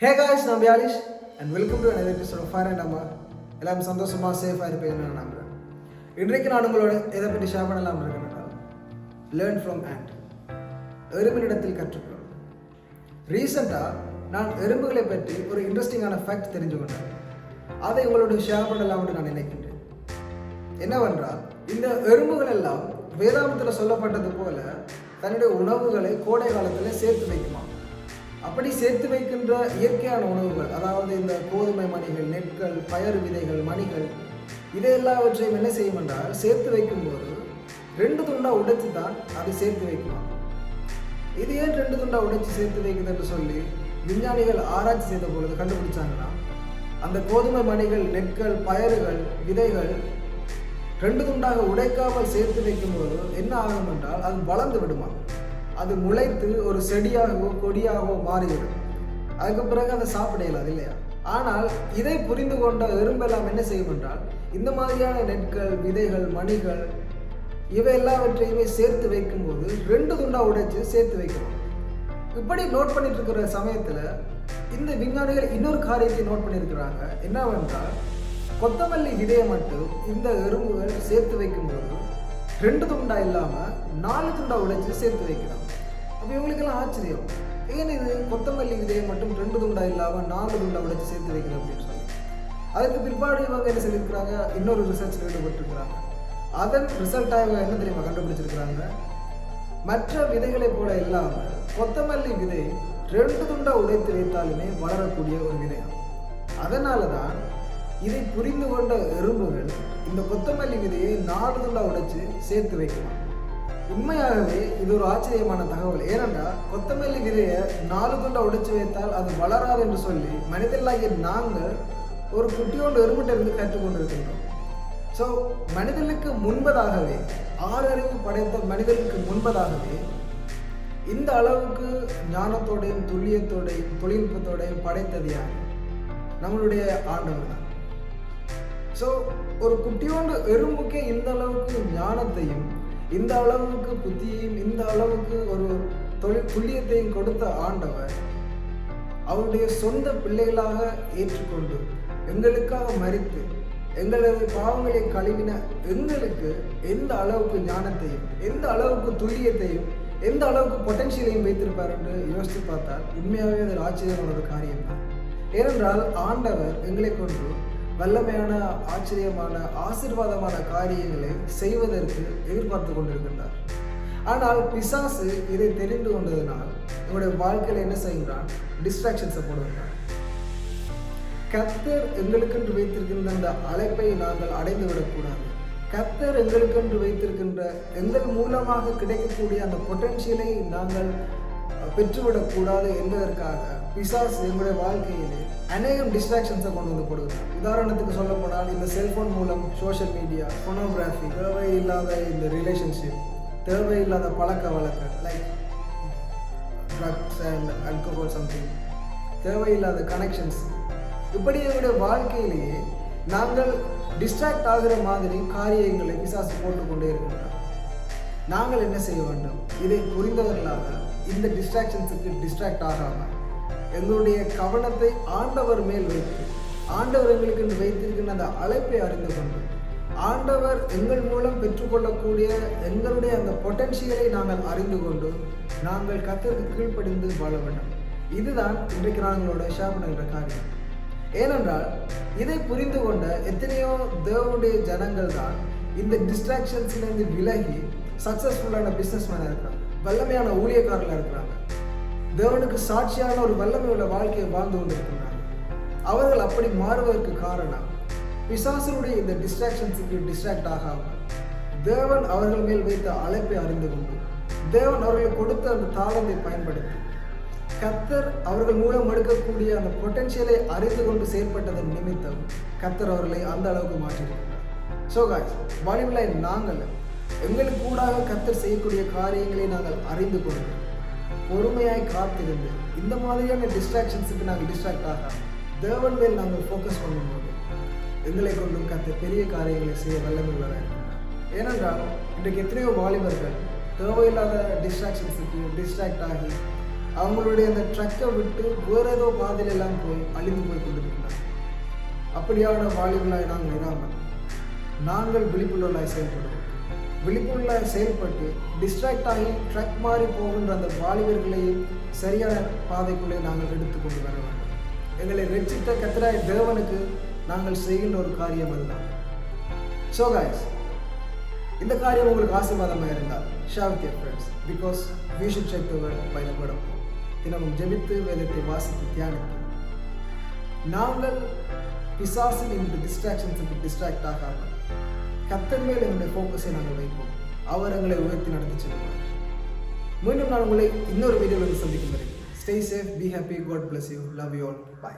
Hey guys, நான் பியாலிஷ் and welcome to another episode of Fire and Amma. எல்லாரும் சந்தோஷமாக சேஃபாக இருப்பீங்கன்னு நான் நம்புகிறேன். இன்றைக்கு நான் உங்களோட எதை பற்றி ஷேர் பண்ணலாம் இருக்கிறேன். Learn from ant. எறும்பினிடத்தில் கற்றுக்கொள். ரீசெண்டாக நான் எறும்புகளை பற்றி ஒரு இன்ட்ரெஸ்டிங்கான ஃபேக்ட் தெரிஞ்சு கொண்டேன். அதை உங்களோட ஷேர் பண்ணலாம்னு நான் நினைக்கின்றேன். என்னவென்றால் இந்த எறும்புகள் எல்லாம் வேதாந்தத்தில் சொல்லப்பட்டது போல தன்னுடைய உணவுகளை கோடை காலத்தில் சேர்த்து வைக்குமா. அப்படி சேர்த்து வைக்கின்ற இயற்கையான உணவுகள், அதாவது இந்த கோதுமை மணிகள், நெற்கள், பயறு விதைகள், மணிகள், இதை எல்லாவற்றையும் என்ன செய்யும் என்றால் சேர்த்து வைக்கும்போது 2 துண்டாக உடைச்சு தான் அதை சேர்த்து வைக்குமா. இது ஏன் 2 துண்டாக உடைச்சு சேர்த்து வைக்குது என்று சொல்லி விஞ்ஞானிகள் ஆராய்ச்சி செய்த பொழுது கண்டுபிடிச்சாங்கன்னா, அந்த கோதுமை மணிகள், நெற்கள், பயறுகள், விதைகள் 2 துண்டாக உடைக்காமல் சேர்த்து வைக்கும்போது என்ன ஆகும் என்றால் அது வளர்ந்து விடுமா. அது முளைத்து ஒரு செடியாகவோ கொடியாகவோ மாறிவிடும். அதுக்கு பிறகு அதை சாப்பிட இயலாது இல்லையா. ஆனால் இதை புரிந்து கொண்ட எறும்பெல்லாம் என்ன செய்யும் என்றால் இந்த மாதிரியான நெற்கள், விதைகள், மணிகள் இவை எல்லாவற்றையுமே சேர்த்து வைக்கும்போது 2 துண்டா உடைச்சு சேர்த்து வைக்கணும். இப்படி நோட் பண்ணிட்டு இருக்கிற சமயத்தில் இந்த விஞ்ஞானிகள் இன்னொரு காரியத்தை நோட் பண்ணியிருக்கிறாங்க. என்னவென்றால் கொத்தமல்லி விதையை மட்டும் இந்த எறும்புகள் சேர்த்து வைக்கும்போது 2 துண்டா இல்லாமல் 4 துண்டா உடைச்சு சேர்த்து வைக்கலாம். அப்போ இவங்களுக்கெல்லாம் ஆச்சரியம், ஏன் இது கொத்தமல்லி விதையை மட்டும் 2 துண்டா இல்லாமல் 4 துண்டா உடைச்சு சேர்த்து வைக்கணும் அப்படின்னு சொல்லி. அதுக்கு பிற்பாடு இவங்க என்ன சொல்லியிருக்கிறாங்க, இன்னொரு ரிசர்ச்சில் ஈடுபட்டிருக்கிறாங்க. அதன் ரிசல்ட்டாக இவங்க என்ன தெரியுமா கண்டுபிடிச்சிருக்கிறாங்க, மற்ற விதைகளை போல இல்லாமல் கொத்தமல்லி விதை 2 துண்டா உடைத்து வைத்தாலுமே வளரக்கூடிய ஒரு விதையம். அதனால தான் இதை புரிந்து கொண்ட எறும்புகள் இந்த கொத்தமல்லி விதையை 4 துண்டா உடைச்சு சேர்த்து வைக்கலாம். உண்மையாகவே இது ஒரு ஆச்சரியமான தகவல். ஏனென்றால் கொத்தமல்லி விதையை 4 துண்டா உடைச்சு வைத்தால் அது வளராது என்று சொல்லி மனிதர்களாகிய நாங்கள் ஒரு குட்டியோண்டு எறும்பிட்ட இருந்து கற்றுக்கொண்டிருக்கின்றோம். ஸோ மனிதனுக்கு முன்பதாகவே, 6 அறிவு படைத்த மனிதனுக்கு முன்பதாகவே இந்த அளவுக்கு ஞானத்தோடையும் துல்லியத்தோடையும் தொழில்நுட்பத்தோடையும் படைத்தது யார்? நம்மளுடைய ஆண்டவர் தான். ஸோ ஒரு குட்டியோண்டு எறும்புக்கே இந்த அளவுக்கு ஞானத்தையும், இந்த அளவுக்கு புத்தியையும், இந்த அளவுக்கு ஒரு துல்லியத்தையும் கொடுத்த ஆண்டவர் அவருடைய சொந்த பிள்ளைகளாக ஏற்றுக்கொண்டு எங்களுக்காக மரித்து எங்களது பாவங்களை கழுவின எங்களுக்கு எந்த அளவுக்கு ஞானத்தையும், எந்த அளவுக்கு துல்லியத்தையும், எந்த அளவுக்கு பொட்டன்ஷியலையும் வைத்திருப்பார் என்று யோசித்து பார்த்தால் உண்மையாகவே அது ஆச்சரியமான ஒரு காரியம் தான். ஏனென்றால் ஆண்டவர் எங்களை கொண்டு வல்லமையான, ஆச்சரியமான, ஆசீர்வாதமான காரியங்களை செய்வதற்கு எதிர்பார்த்து கொண்டிருக்கின்றார். ஆனால் பிசாசு இதை தெரிந்து கொண்டதனால் நம்முடைய வாழ்க்கையில் என்ன செய்கிறான், டிஸ்ட்ராக்ஷன்ஸை போடுகிறான். கர்த்தர் எங்களுக்கென்று வைத்திருக்கின்ற அந்த அழைப்பை நாங்கள் அடைந்து விடக்கூடாது. கர்த்தர் எங்களுக்கென்று வைத்திருக்கின்ற எங்கள் மூலமாக கிடைக்கக்கூடிய அந்த பொட்டன்ஷியலை நாங்கள் பெற்றுவிடக்கூடாது என்பதற்காக பிசாசு எங்களுடைய வாழ்க்கையிலே அநேகம் டிஸ்ட்ராக்ஷன்ஸை கொண்டு வந்து கொடுக்குறாங்க. உதாரணத்துக்கு சொல்லப்போனால் இந்த செல்ஃபோன் மூலம் சோஷியல் மீடியா, பொனோகிராஃபி, தேவையில்லாத இந்த ரிலேஷன்ஷிப், தேவையில்லாத பழக்க வழக்கம் like drugs and alcohol something, தேவையில்லாத கனெக்ஷன்ஸ், இப்படி எங்களுடைய வாழ்க்கையிலேயே நாங்கள் டிஸ்ட்ராக்ட் ஆகிற மாதிரி காரியங்களை பிசாசு போட்டுக்கொண்டே இருக்கின்றோம். நாங்கள் என்ன செய்ய வேண்டும், இதை புரிந்தவர்களாக இந்த டிஸ்ட்ராக்ஷன்ஸுக்கு டிஸ்ட்ராக்ட் ஆகாமல் எங்களுடைய கவனத்தை ஆண்டவர் மேல் வைத்து, ஆண்டவர் எங்களுக்கு வைத்திருக்கின்ற அந்த அழைப்பை அறிந்து கொண்டு, ஆண்டவர் எங்கள் மூலம் பெற்றுக்கொள்ளக்கூடிய எங்களுடைய அந்த பொட்டன்ஷியலை நாங்கள் அறிந்து கொண்டு நாங்கள் கர்த்தருக்கு கீழ்ப்படிந்து வாழ வேண்டும். இதுதான் இன்றைக்கு நாங்களோட ஷேர் பண்ணுகிற காரியம். ஏனென்றால் இதை புரிந்து கொண்ட எத்தனையோ தேவனுடைய ஜனங்கள் தான் இந்த டிஸ்ட்ராக்ஷன்ஸ்லேருந்து விலகி சக்ஸஸ்ஃபுல்லான பிஸ்னஸ்மேனாக இருக்கிறாங்க, வல்லமையான ஊழியக்காரர்களாக இருக்கிறாங்க, தேவனுக்கு சாட்சியான ஒரு வல்லமை உள்ள வாழ்க்கையை வாழ்ந்து கொண்டு இருக்கிறாங்க. அவர்கள் அப்படி மாறுவதற்கு காரணம் பிசாசனுடைய இந்த டிஸ்ட்ராக்ஷன்ஸுக்கு டிஸ்ட்ராக்ட் ஆகாமல் தேவன் அவர்கள் மேல் வைத்த அழைப்பை அறிந்து கொண்டு, தேவன் அவர்களுக்கு கொடுத்த அந்த தாளத்தை பயன்படுத்தி கர்த்தர் அவர்கள் மூலம் எடுக்கக்கூடிய அந்த பொட்டன்ஷியலை அறிந்து கொண்டு செயல்பட்டதன் நிமித்தம் கர்த்தர் அவர்களை அந்த அளவுக்கு மாற்றியிருக்கிறார். ஸோ காய்ஸ், வாலிபலாய் நாங்கள் எங்களுக்கு கூடாக கர்த்தர் செய்யக்கூடிய காரியங்களை நாங்கள் அறிந்து கொண்டு பொறுமையாய் காத்திருந்து இந்த மாதிரியான டிஸ்ட்ராக்ஷன்ஸுக்கு நாங்கள் டிஸ்ட்ராக்ட் ஆகாமல் தேவன் மேல் நாங்கள் ஃபோக்கஸ் பண்ணும்போது எங்களை கொண்டும் கர்த்தர் பெரிய காரியங்களை செய்ய வல்லமை உள்ளதாக இருக்கிறார். ஏனென்றால் இன்றைக்கு எத்தனையோ வாலிபர்கள் தேவையில்லாத டிஸ்ட்ராக்ஷன்ஸுக்கு டிஸ்ட்ராக்ட் ஆகி அவங்களுடைய அந்த ட்ரக்கை விட்டு வேறு ஏதோ பாதையிலெல்லாம் போய் அழிந்து போய் கொண்டிருக்கிறாங்க. அப்படியான வாலிபர்களாய் நாங்கள் இராமல் நாங்கள் விழிப்புள்ளவர்களாய் செயல்படுவோம். விழிப்புள்ளாய் செயல்பட்டு டிஸ்ட்ராக்ட் ஆகி ட்ரக் மாறி போகின்ற அந்த வாலிபர்களையும் சரியான பாதைக்குள்ளே நாங்கள் எடுத்துக்கொண்டு வர வேண்டும். எங்களை ரட்சித்த கர்த்தராகிய தேவனுக்கு நாங்கள் செய்கின்ற ஒரு காரியம் அதுதான். ஸோ guys, இந்த காரியம் உங்களுக்கு ஆசீர்வாதமாக இருந்தால் share with your friends because we should check the word by the word of God. தினமும் ஜெபித்து வேதத்தை வாசித்து தியானித்து நாங்கள் பிசாசின் இந்த டிஸ்ட்ராக்ஷன்ஸுக்கு டிஸ்ட்ராக்ட் ஆகாமல் கர்த்தர் மேல் எங்களுடைய ஃபோக்கஸை நாங்கள் வைப்போம். அவர் எங்களை உயர்த்தி நடத்தி செல்வார். மீண்டும் நான் உங்களை இன்னொரு வீடியோவில் சந்திக்கும் வரை stay safe, be happy, God bless you, love you all, bye.